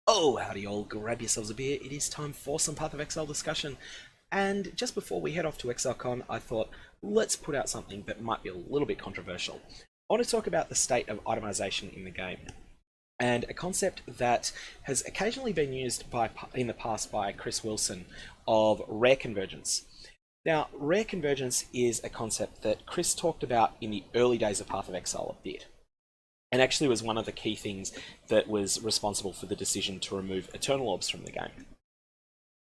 Oh, howdy all, grab yourselves a beer. It is time for some Path of Exile discussion. And just before we head off to ExileCon, I thought, let's put out something that might be a little bit controversial. I want to talk about the state of itemization in the game, and a concept that has occasionally been used in the past by Chris Wilson of rare convergence. Now, rare convergence is a concept that Chris talked about in the early days of Path of Exile a bit, and actually was one of the key things that was responsible for the decision to remove Eternal Orbs from the game.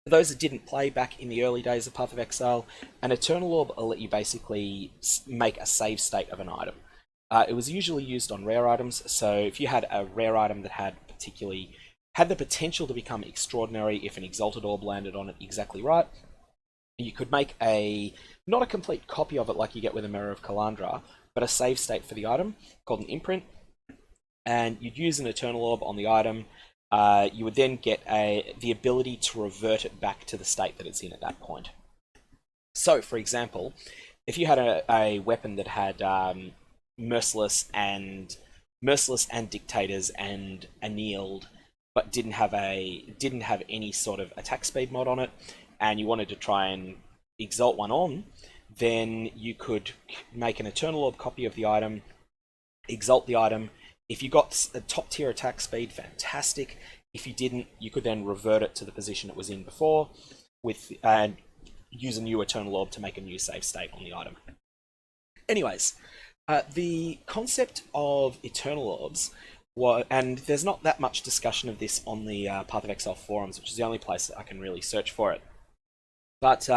For those that didn't play back in the early days of Path of Exile, an Eternal Orb will let you basically make a save state of an item. It was usually used on rare items, so if you had a rare item that had the potential to become extraordinary if an Exalted Orb landed on it exactly right, you could make not a complete copy of it like you get with a Mirror of Kalandra, but a save state for the item called an imprint, and you'd use an Eternal Orb on the item. You would then get the ability to revert it back to the state that it's in at that point. So, for example, if you had a weapon that had Merciless and Dictators and Annealed, but didn't have any sort of attack speed mod on it, and you wanted to try and exalt one on, then you could make an Eternal Orb copy of the item, exalt the item. If you got a top tier attack speed, fantastic. If you didn't, you could then revert it to the position it was in before, and use a new Eternal Orb to make a new save state on the item. Anyways, the concept of Eternal Orbs, and there's not that much discussion of this on the Path of Exile forums, which is the only place that I can really search for it. But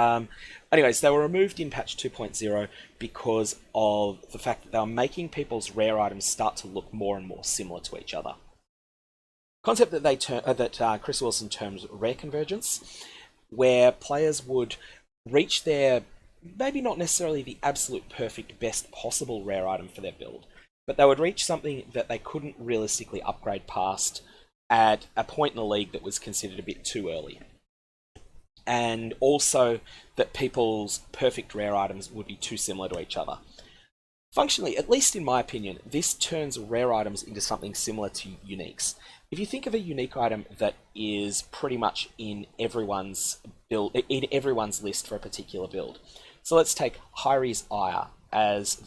anyways, they were removed in patch 2.0 because of the fact that they were making people's rare items start to look more and more similar to each other. Concept that Chris Wilson terms rare convergence, where players would reach their, maybe not necessarily the absolute perfect best possible rare item for their build, but they would reach something that they couldn't realistically upgrade past at a point in the league that was considered a bit too early. And also that people's perfect rare items would be too similar to each other. Functionally, at least in my opinion, this turns rare items into something similar to uniques. If you think of a unique item that is pretty much in everyone's list for a particular build. So let's take Hyri's Ire as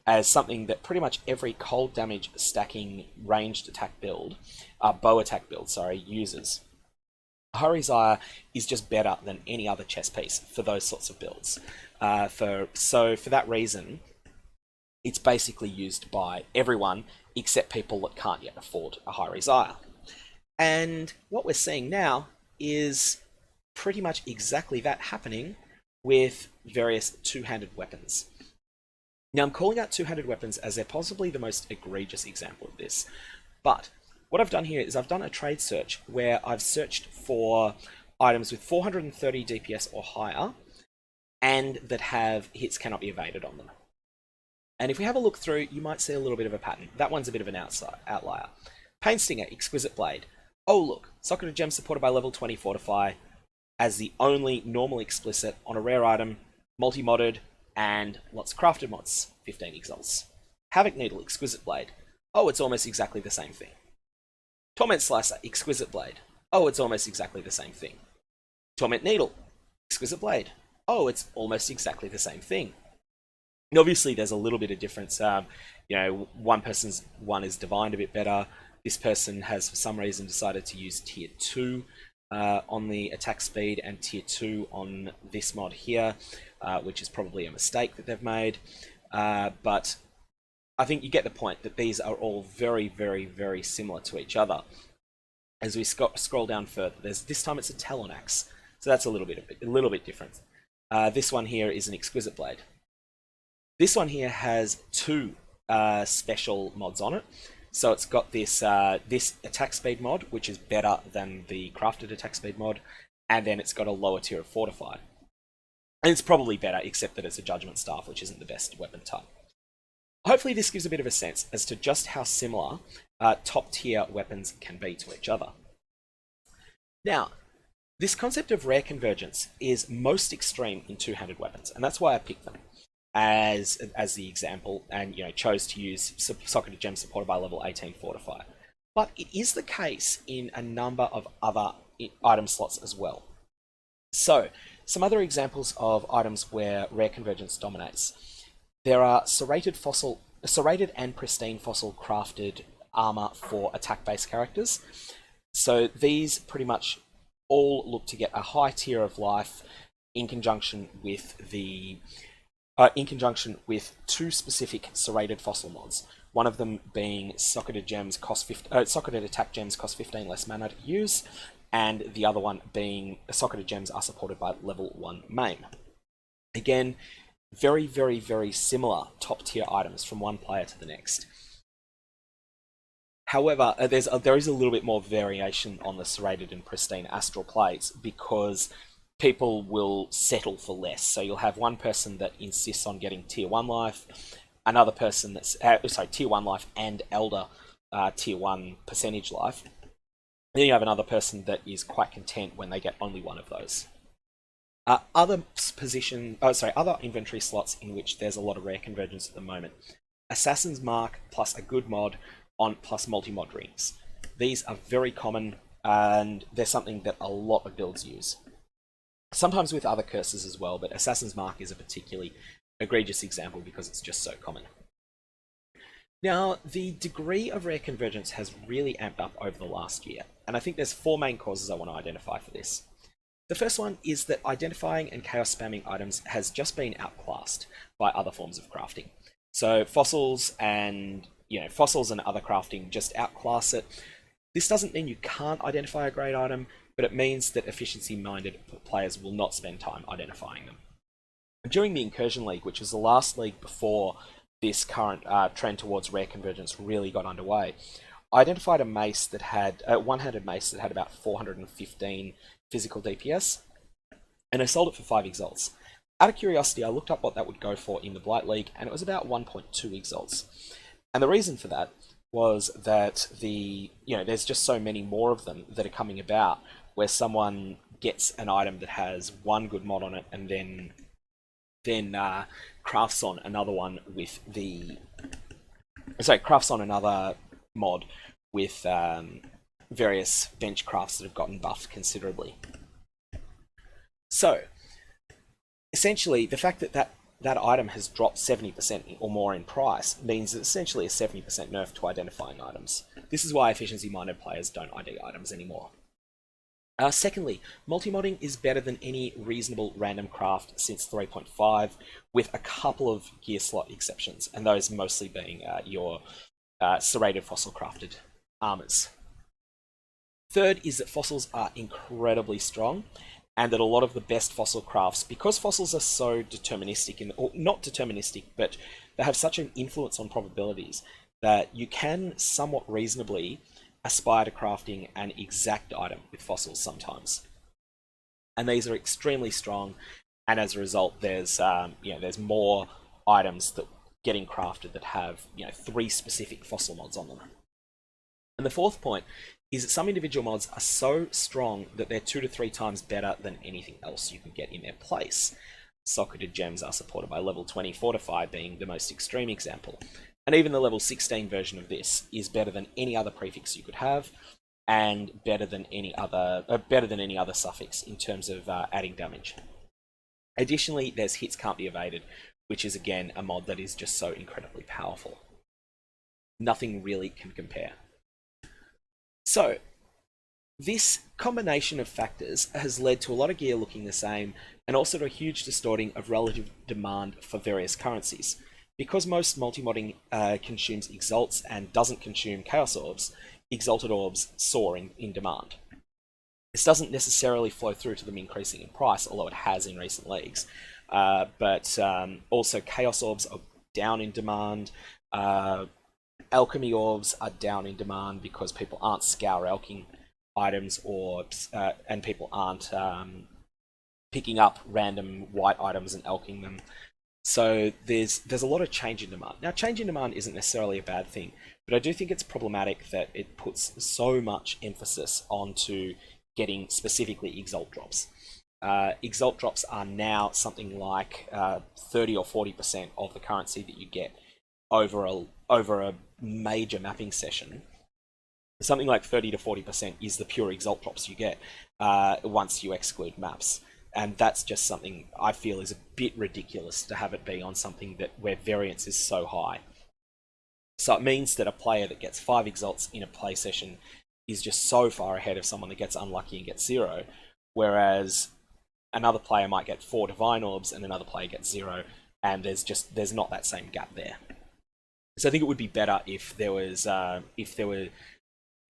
as something that pretty much every cold damage stacking ranged attack build, bow attack build, uses. Hyri's Ire is just better than any other chess piece for those sorts of builds. So for that reason, it's basically used by everyone except people that can't yet afford a Hyri's Ire. And what we're seeing now is pretty much exactly that happening with various two-handed weapons. Now, I'm calling out two-handed weapons as they're possibly the most egregious example of this, but what I've done here is I've done a trade search where I've searched for items with 430 DPS or higher and that have hits cannot be evaded on them. And if we have a look through, you might see a little bit of a pattern. That one's a bit of an outlier. Painstinger, Exquisite Blade. Oh look, Socket of Gem supported by level 20 Fortify as the only normal explicit on a rare item, multi-modded, and lots of crafted mods, 15 exalts. Havoc Needle, Exquisite Blade. Oh, it's almost exactly the same thing. Torment Slicer, Exquisite Blade. Oh, it's almost exactly the same thing. Torment Needle, Exquisite Blade. Oh, it's almost exactly the same thing. And obviously, there's a little bit of difference. One person's one is divined a bit better. This person has, for some reason, decided to use tier 2 on the attack speed and tier 2 on this mod here, which is probably a mistake that they've made. But I think you get the point that these are all very, very, very similar to each other. As we scroll down further, this time it's a Talon Axe, so that's a little bit different. This one here is an Exquisite Blade. This one here has two special mods on it. So it's got this attack speed mod, which is better than the crafted attack speed mod, and then it's got a lower tier of Fortified. And it's probably better, except that it's a Judgment Staff, which isn't the best weapon type. Hopefully this gives a bit of a sense as to just how similar top tier weapons can be to each other. Now, this concept of rare convergence is most extreme in two-handed weapons, and that's why I picked them as the example, and chose to use Socket of Gem supported by level 18 Fortify. but it is the case in a number of other item slots as well. So, some other examples of items where rare convergence dominates. There are serrated and pristine fossil crafted armor for attack-based characters. So these pretty much all look to get a high tier of life in conjunction with two specific serrated fossil mods. One of them being socketed attack gems cost 15 less mana to use, and the other one being socketed gems are supported by level 1 maim. Again, very, very, very similar top tier items from one player to the next. However, there is a little bit more variation on the serrated and pristine astral plays because people will settle for less. So you'll have one person that insists on getting tier 1 life, another person that's tier 1 life and elder tier 1 percentage life. Then you have another person that is quite content when they get only one of those. Other inventory slots in which there's a lot of rare convergence at the moment. Assassin's Mark plus a good mod plus multimod rings. These are very common and they're something that a lot of builds use. Sometimes with other curses as well, but Assassin's Mark is a particularly egregious example because it's just so common. Now, the degree of rare convergence has really amped up over the last year, and I think there's 4 main causes I want to identify for this. The first one is that identifying and chaos spamming items has just been outclassed by other forms of crafting. So fossils and other crafting just outclass it. This doesn't mean you can't identify a great item, but it means that efficiency-minded players will not spend time identifying them. During the Incursion League, which was the last league before this current trend towards rare convergence really got underway, I identified a mace that had one-handed mace that had about 415 physical DPS, and I sold it for 5 exalts. Out of curiosity, I looked up what that would go for in the Blight League, and it was about 1.2 exalts. And the reason for that was that there's just so many more of them that are coming about, where someone gets an item that has one good mod on it, and then crafts on another one with crafts on another mod with various bench crafts that have gotten buffed considerably. So, essentially, the fact that item has dropped 70% or more in price means it's essentially a 70% nerf to identifying items. This is why efficiency-minded players don't ID items anymore. Secondly, multimodding is better than any reasonable random craft since 3.5, with a couple of gear slot exceptions, and those mostly being your serrated fossil crafted armors. Third is that fossils are incredibly strong, and that a lot of the best fossil crafts, because fossils are so deterministic, or not deterministic, but they have such an influence on probabilities, that you can somewhat reasonably aspire to crafting an exact item with fossils sometimes. And these are extremely strong, and as a result, there's more items that getting crafted that have 3 specific fossil mods on them. And the fourth point is that some individual mods are so strong that they're 2 to 3 times better than anything else you can get in their place. Socketed gems are supported by level 20 Fortify being the most extreme example. And even the level 16 version of this is better than any other prefix you could have, and better than any other suffix in terms of adding damage. Additionally, there's Hits Can't Be Evaded, which is again a mod that is just so incredibly powerful. Nothing really can compare. So, this combination of factors has led to a lot of gear looking the same, and also to a huge distorting of relative demand for various currencies. Because most multimodding consumes exalts and doesn't consume chaos orbs, exalted orbs soar in demand. This doesn't necessarily flow through to them increasing in price, although it has in recent leagues. But also chaos orbs are down in demand. Alchemy orbs are down in demand because people aren't scour elking items, and people aren't picking up random white items and elking them. So there's a lot of change in demand. Now, change in demand isn't necessarily a bad thing, but I do think it's problematic that it puts so much emphasis onto getting specifically exalt drops. Exalt drops are now something like 30 or 40% of the currency that you get over a major mapping session, Something like 30 to 40% is the pure Exalt drops you get once you exclude maps. And that's just something I feel is a bit ridiculous to have it be on something that where variance is so high. So it means that a player that gets 5 Exalts in a play session is just so far ahead of someone that gets unlucky and gets 0, whereas another player might get 4 Divine Orbs and another player gets 0, and there's not that same gap there. So I think it would be better if there were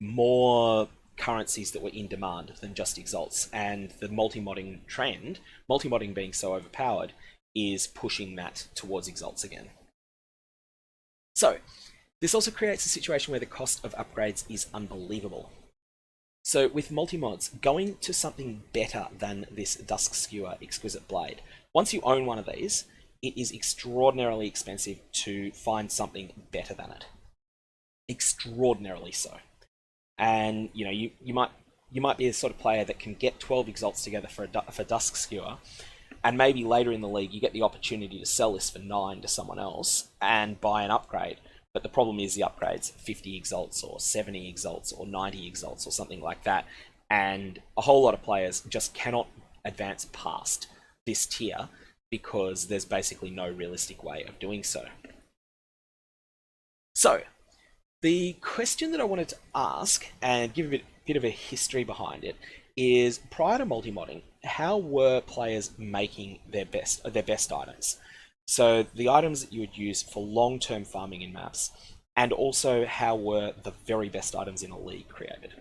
more currencies that were in demand than just Exalts, and the multi-modding trend, multi-modding being so overpowered, is pushing that towards Exalts again. So this also creates a situation where the cost of upgrades is unbelievable. So with multi-mods, going to something better than this Dusk Skewer Exquisite Blade, once you own one of these, it is extraordinarily expensive to find something better than it. Extraordinarily so. And you know, you might be a sort of player that can get 12 Exalts together for Dusk Skewer, and maybe later in the league you get the opportunity to sell this for 9 to someone else and buy an upgrade. But the problem is the upgrade's 50 Exalts or 70 Exalts or 90 Exalts or something like that, and a whole lot of players just cannot advance past this tier because there's basically no realistic way of doing so. So the question that I wanted to ask and give a bit of a history behind it is, prior to multimodding, how were players making their best items? So the items that you would use for long-term farming in maps, and also how were the very best items in a league created?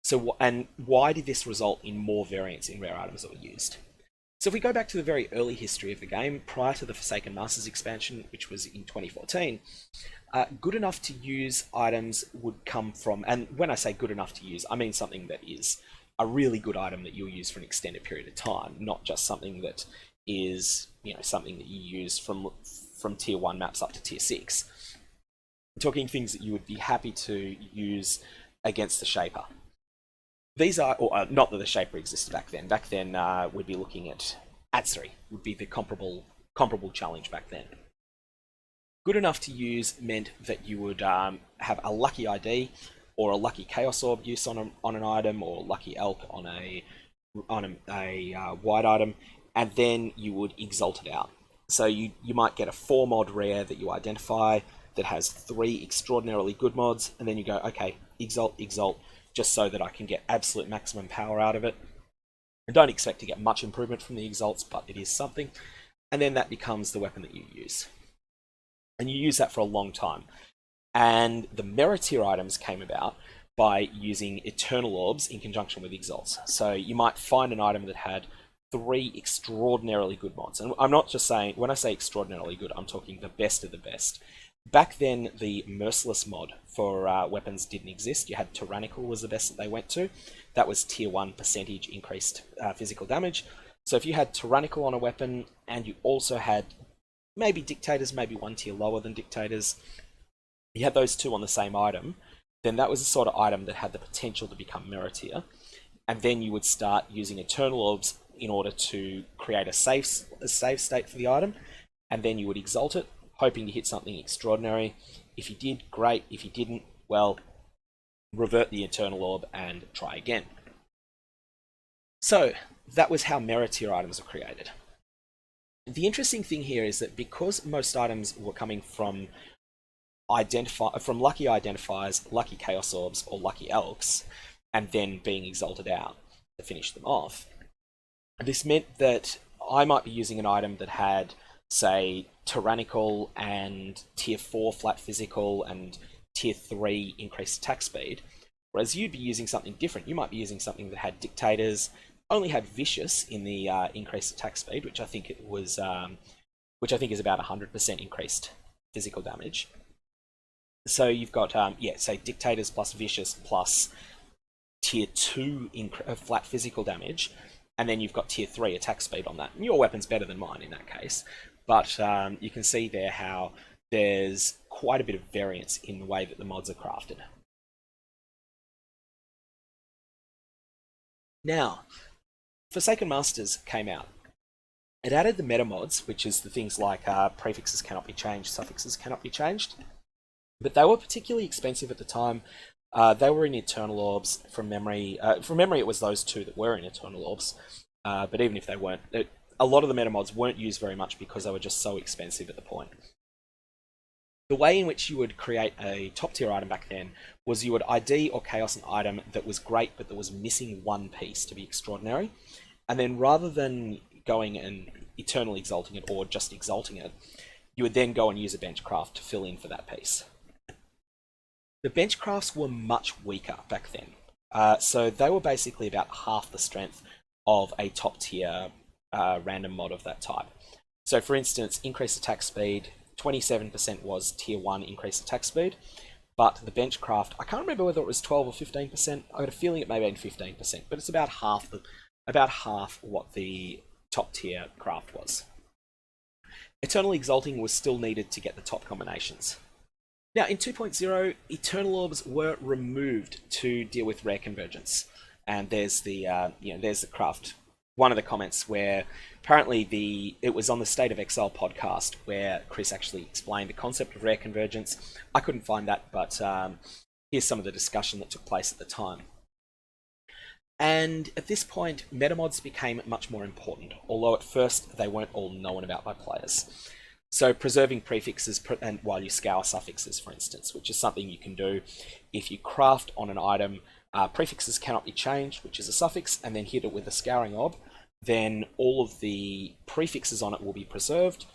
So, and why did this result in more variance in rare items that were used? So if we go back to the very early history of the game, prior to the Forsaken Masters expansion, which was in 2014, good enough to use items would come from, and when I say good enough to use, I mean something that is a really good item that you'll use for an extended period of time, not just something that is, you know, something that you use from tier 1 maps up to tier 6. I'm talking things that you would be happy to use against the Shaper. These are, or not that the Shaper existed back then. Back then, we'd be looking at Adsri would be the comparable challenge back then. Good enough to use meant that you would have a lucky ID or a lucky Chaos Orb use on an item, or lucky Elk on a white item, and then you would exalt it out. So you might get a 4 mod rare that you identify that has 3 extraordinarily good mods, and then you go, okay, exalt, just so that I can get absolute maximum power out of it. I don't expect to get much improvement from the exalts, but it is something. And then that becomes the weapon that you use. And you use that for a long time. And the merit tier items came about by using Eternal Orbs in conjunction with exalts. So you might find an item that had 3 extraordinarily good mods. And I'm not just saying, when I say extraordinarily good, I'm talking the best of the best. Back then, the Merciless mod for weapons didn't exist. You had Tyrannical was the best that they went to. That was tier 1 percentage increased physical damage. So if you had Tyrannical on a weapon, and you also had maybe Dictators, maybe 1 tier lower than Dictators, you had those 2 on the same item, then that was the sort of item that had the potential to become merit tier. And then you would start using Eternal Orbs in order to create a save state for the item, and then you would exalt it, hoping to hit something extraordinary. If you did, great. If you didn't, well, revert the Eternal Orb and try again. So that was how merit tier items are created. The interesting thing here is that because most items were coming from lucky identifiers, lucky Chaos Orbs, or lucky Elks, and then being exalted out to finish them off, this meant that I might be using an item that had, say, Tyrannical and tier 4 flat physical and tier 3 increased attack speed, whereas you'd be using something different. You might be using something that had Dictators, only had Vicious in the increased attack speed, which I think it was, which I think is about 100% increased physical damage. So you've got, say Dictators plus Vicious plus tier 2 flat physical damage, and then you've got tier 3 attack speed on that. And your weapon's better than mine in that case. But you can see there how there's quite a bit of variance in the way that the mods are crafted. Now, Forsaken Masters came out. It added the meta mods, which is the things like prefixes cannot be changed, suffixes cannot be changed. But they were particularly expensive at the time They were in Eternal Orbs from memory. From memory, it was those two that were in Eternal Orbs. But even if they weren't, a lot of the meta mods weren't used very much because they were just so expensive at the point. The way in which you would create a top tier item back then was you would ID or chaos an item that was great but that was missing one piece to be extraordinary. And then rather than going and eternally exalting it or just exalting it, you would then go and use a benchcraft to fill in for that piece. The benchcrafts were much weaker back then. So they were basically about half the strength of a top tier random mod of that type. So for instance, increased attack speed, 27% was tier 1 increased attack speed, but the benchcraft, I can't remember whether it was 12 or 15%, I got a feeling it may have been 15%, but it's about half what the top tier craft was. Eternal Exalting was still needed to get the top combinations. Now in 2.0, Eternal Orbs were removed to deal with rare convergence, and there's the there's the craft. One of the comments where apparently it was on the State of Exile podcast where Chris actually explained the concept of rare convergence. I couldn't find that, but here's some of the discussion that took place at the time. And at this point, metamods became much more important, although at first they weren't all known about by players. So preserving prefixes and while you scour suffixes, for instance, which is something you can do if you craft on an item. Prefixes cannot be changed, which is a suffix, and then hit it with a scouring orb, then all of the prefixes on it will be preserved,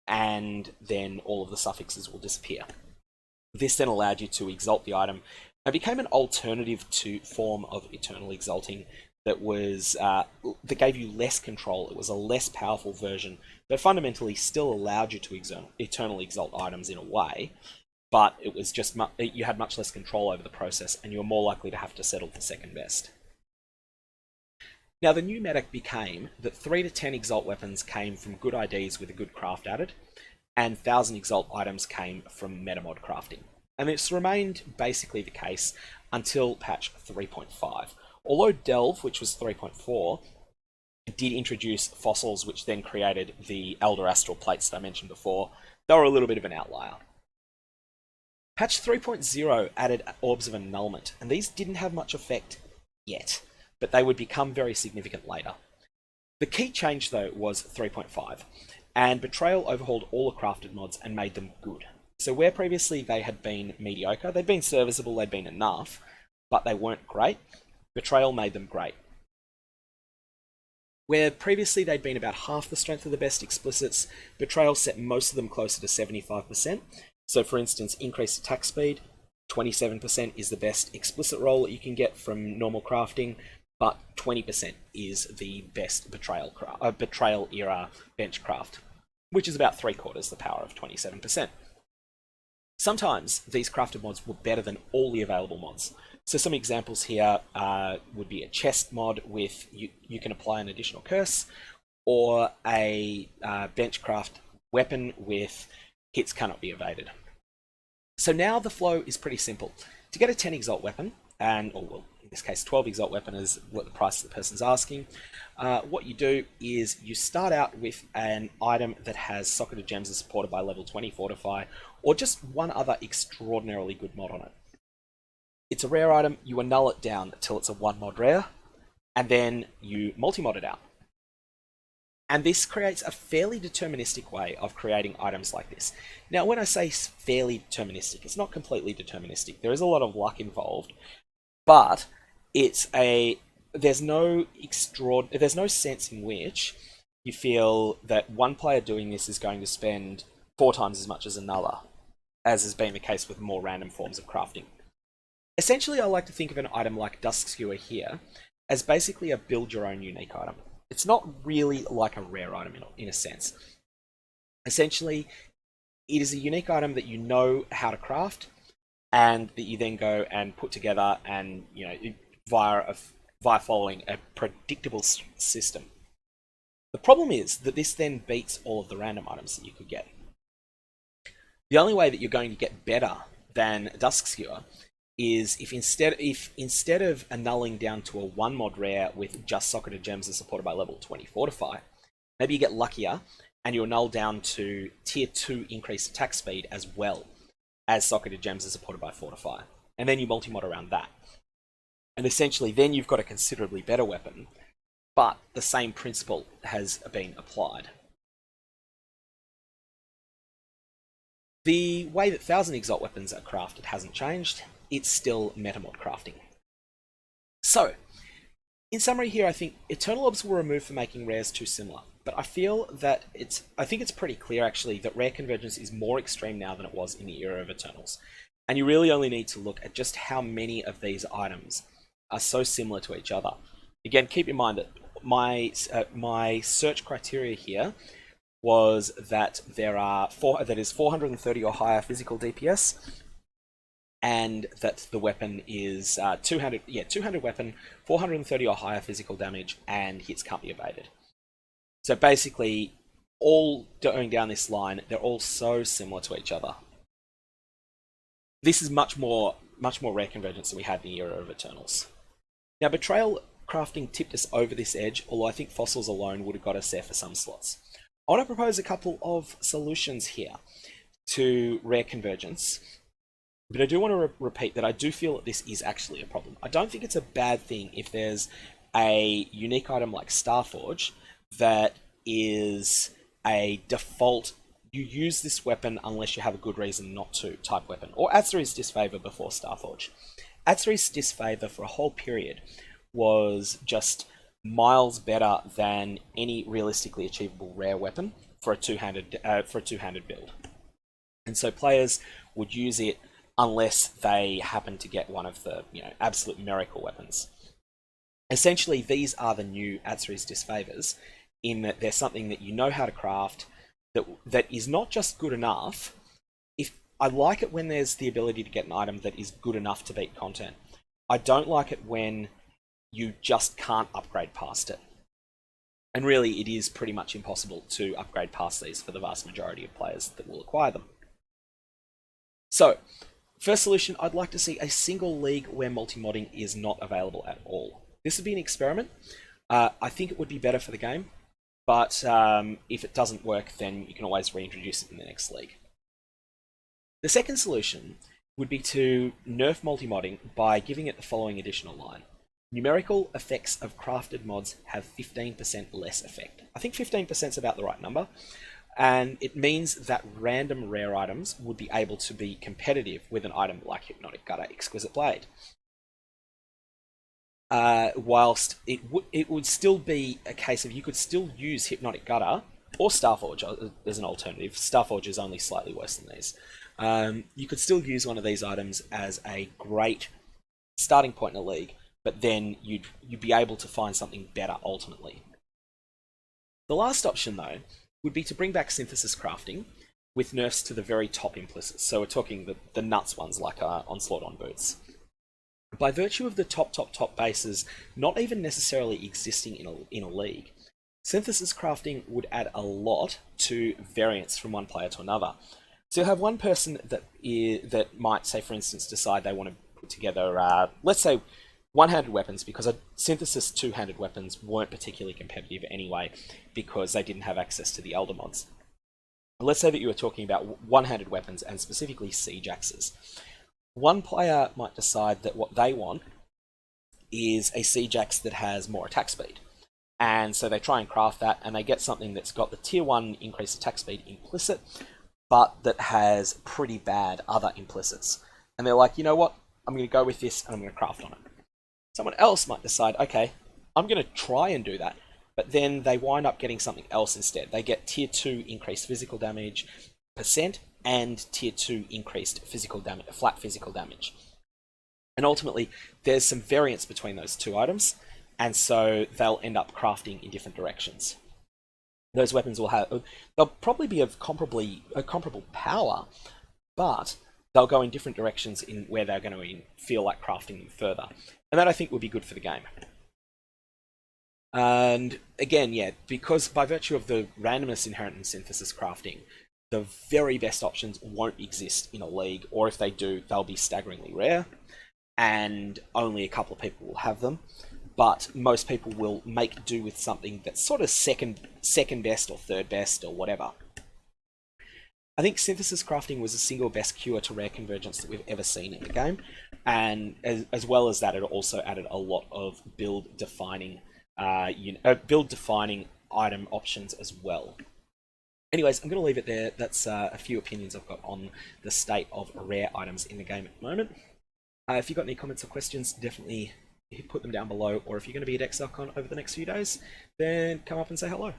and then all of the suffixes will disappear. This then allowed you to exalt the item, and became an alternative to form of eternal exalting that was that gave you less control. It was a less powerful version, but fundamentally still allowed you to eternally exalt items in a way. But it was just you had much less control over the process, and you were more likely to have to settle for second best. Now the new meta became that 3 to 10 exalt weapons came from good IDs with a good craft added, and 1000 exalt items came from metamod crafting. And it's remained basically the case until patch 3.5. Although Delve, which was 3.4, did introduce fossils which then created the Elder Astral plates that I mentioned before, they were a little bit of an outlier. Patch 3.0 added Orbs of Annulment, and these didn't have much effect yet, but they would become very significant later. The key change though was 3.5, and Betrayal overhauled all the crafted mods and made them good. So where previously they had been mediocre, they'd been serviceable, they'd been enough, but they weren't great, Betrayal made them great. Where previously they'd been about half the strength of the best explicits, Betrayal set most of them closer to 75%. So for instance, increased attack speed, 27% is the best explicit roll that you can get from normal crafting, but 20% is the best Betrayal era bench craft, which is about 3/4 the power of 27%. Sometimes these crafted mods were better than all the available mods. So some examples here would be a chest mod with you can apply an additional curse, or a benchcraft weapon with hits cannot be evaded. So now the flow is pretty simple. To get a 10 exalt weapon, in this case 12 exalt weapon is what the price the person's asking, what you do is you start out with an item that has Socketed Gems as supported by level 20 Fortify, or just one other extraordinarily good mod on it. It's a rare item, you annul it down until it's a 1 mod rare, and then you multimod it out. And this creates a fairly deterministic way of creating items like this. Now, when I say fairly deterministic, it's not completely deterministic. There is a lot of luck involved, but there's no sense in which you feel that one player doing this is going to spend 4 times as much as another, as has been the case with more random forms of crafting. Essentially, I like to think of an item like Dusk Skewer here as basically a build your own unique item. It's not really like a rare item in a sense. Essentially, it is a unique item that you know how to craft, and that you then go and put together, and via following a predictable system. The problem is that this then beats all of the random items that you could get. The only way that you're going to get better than Dusk Skewer is if instead of annulling down to a 1 mod rare with just Socketed Gems as supported by level 20 Fortify, maybe you get luckier and you annul down to tier 2 increased attack speed as well as Socketed Gems as supported by Fortify. and then you multimod around that. And essentially then you've got a considerably better weapon, but the same principle has been applied. The way that 1000 Exalt weapons are crafted hasn't changed. It's still metamod crafting. So, in summary here, I think Eternal Orbs were removed for making rares too similar. But I feel that I think it's pretty clear actually that rare convergence is more extreme now than it was in the era of Eternals. And you really only need to look at just how many of these items are so similar to each other. Again, keep in mind that my search criteria here was that that is 430 or higher physical DPS, and that the weapon is 200 weapon, 430 or higher physical damage, and hits can't be evaded. So basically, all going down this line, they're all so similar to each other. This is much more rare convergence than we had in the era of Eternals. Now, Betrayal crafting tipped us over this edge, although I think Fossils alone would have got us there for some slots. I want to propose a couple of solutions here to rare convergence, but I do want to repeat that I do feel that this is actually a problem. I don't think it's a bad thing if there's a unique item like Starforge that is a default, you use this weapon unless you have a good reason not to type weapon, or Atziri's disfavor before Starforge. Atziri's disfavor for a whole period was just miles better than any realistically achievable rare weapon for a two-handed build, and so players would use it unless they happen to get one of the absolute miracle weapons. Essentially, these are the new Atziri's disfavors, in that they're something that you know how to craft, that is not just good enough. If I like it when there's the ability to get an item that is good enough to beat content. I don't like it when you just can't upgrade past it. And really, it is pretty much impossible to upgrade past these for the vast majority of players that will acquire them. So, first solution, I'd like to see a single league where multimodding is not available at all. This would be an experiment. I think it would be better for the game, but if it doesn't work, then you can always reintroduce it in the next league. The second solution would be to nerf multimodding by giving it the following additional line. Numerical effects of crafted mods have 15% less effect. I think 15% is about the right number, and it means that random rare items would be able to be competitive with an item like Hypnotic Gutter, Exquisite Blade. Whilst it would still be a case of you could still use Hypnotic Gutter or Starforge as an alternative. Starforge is only slightly worse than these. You could still use one of these items as a great starting point in a league, but then you'd be able to find something better ultimately. The last option, though, would be to bring back synthesis crafting with nerfs to the very top implicits. So we're talking the nuts ones like Onslaught on Boots. By virtue of the top bases not even necessarily existing in a league, synthesis crafting would add a lot to variance from one player to another. So you'll have one person that might, say for instance, decide they want to put together, let's say, one-handed weapons, because synthesis two-handed weapons weren't particularly competitive anyway because they didn't have access to the Elder mods. Let's say that you were talking about one-handed weapons and specifically siege axes. One player might decide that what they want is a siege axe that has more attack speed. And so they try and craft that, and they get something that's got the tier 1 increased attack speed implicit, but that has pretty bad other implicits. And they're like, you know what, I'm going to go with this and I'm going to craft on it. Someone else might decide, okay, I'm going to try and do that, but then they wind up getting something else instead. They get tier 2 increased physical damage percent and tier 2 increased physical damage, flat physical damage. And ultimately, there's some variance between those two items, and so they'll end up crafting in different directions. Those weapons they'll probably be of comparable power, but they'll go in different directions in where they're going to feel like crafting them further. And that, I think, would be good for the game. And again, yeah, because by virtue of the randomness inherent in synthesis crafting, the very best options won't exist in a league, or if they do, they'll be staggeringly rare, and only a couple of people will have them. But most people will make do with something that's sort of second best or third best or whatever. I think synthesis crafting was the single best cure to rare convergence that we've ever seen in the game. And as well as that, it also added a lot of build defining item options as well. Anyways, I'm going to leave it there. That's a few opinions I've got on the state of rare items in the game at the moment. If you've got any comments or questions, definitely put them down below. Or if you're going to be at ExileCon over the next few days, then come up and say hello.